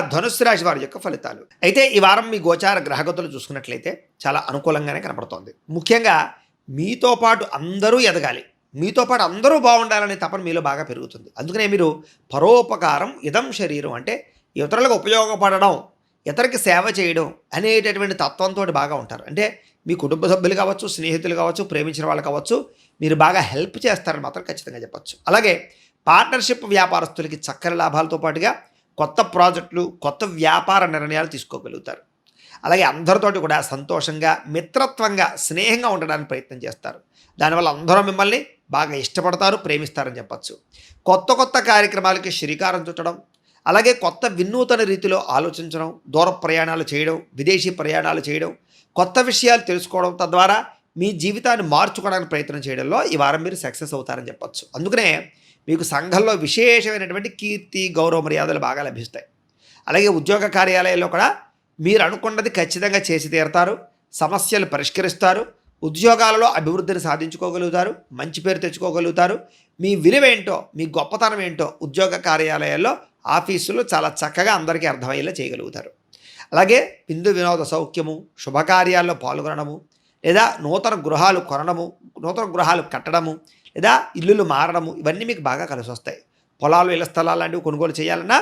ధనుస్సు రాశి వారి యొక్క ఫలితాలు. అయితే ఈ వారం మీ గోచార గ్రహగతులు చూసుకున్నట్లయితే చాలా అనుకూలంగానే కనపడుతోంది. ముఖ్యంగా మీతో పాటు అందరూ ఎదగాలి. మీతో పాటు అందరూ బాగుండాలనే తపన మీలో బాగా పెరుగుతుంది. అందుకనే మీరు పరోపకారం ఇదం శరీరం అంటే ఇతరులకు ఉపయోగపడడం, ఇతరులకి సేవ చేయడం అనేటటువంటి తత్వంతో బాగా ఉంటారు. అంటే మీ కుటుంబ సభ్యులు కావచ్చు, స్నేహితులు కావచ్చు, ప్రేమించిన వాళ్ళు కావచ్చు, మీరు బాగా హెల్ప్ చేస్తారని మాత్రం ఖచ్చితంగా చెప్పొచ్చు. అలాగే పార్ట్నర్షిప్ వ్యాపారస్తులకి చక్కని లాభాలతో పాటుగా కొత్త ప్రాజెక్టులు, కొత్త వ్యాపార నిర్ణయాలు తీసుకోగలుగుతారు. అలాగే అందరితోటి కూడా సంతోషంగా, మిత్రత్వంగా, స్నేహంగా ఉండడానికి ప్రయత్నం చేస్తారు. దానివల్ల అందరూ మిమ్మల్ని బాగా ఇష్టపడతారు, ప్రేమిస్తారని చెప్పచ్చు. కొత్త కొత్త కార్యక్రమాలకి శ్రీకారం చుట్టడం, అలాగే కొత్త వినూతన రీతిలో ఆలోచించడం, దూర ప్రయాణాలు చేయడం, విదేశీ ప్రయాణాలు చేయడం, కొత్త విషయాలు తెలుసుకోవడం, తద్వారా మీ జీవితాన్ని మార్చుకోవడానికి ప్రయత్నం చేయడంలో ఈ వారం మీరు సక్సెస్ అవుతారని చెప్పచ్చు. అందుకనే మీకు సంఘంలో విశేషమైనటువంటి కీర్తి, గౌరవ మర్యాదలు బాగా లభిస్తాయి. అలాగే ఉద్యోగ కార్యాలయాల్లో కూడా మీరు అనుకున్నది ఖచ్చితంగా చేసి తీరుతారు, సమస్యలు పరిష్కరిస్తారు, ఉద్యోగాలలో అభివృద్ధిని సాధించుకోగలుగుతారు, మంచి పేరు తెచ్చుకోగలుగుతారు. మీ విలువేంటో, మీ గొప్పతనం ఏంటో ఉద్యోగ కార్యాలయాల్లో, ఆఫీసులో చాలా చక్కగా అందరికీ అర్థమయ్యేలా చేయగలుగుతారు. అలాగే విందు వినోద సౌఖ్యము, శుభకార్యాల్లో పాల్గొనడము, లేదా నూతన గృహాలు కొనడము, నూతన గృహాలు కట్టడము, లేదా ఇల్లులు మారడము, ఇవన్నీ మీకు బాగా కలిసి వస్తాయి. పొలాలు, ఇళ్ల స్థలాలు లాంటివి కొనుగోలు చేయాలన్నా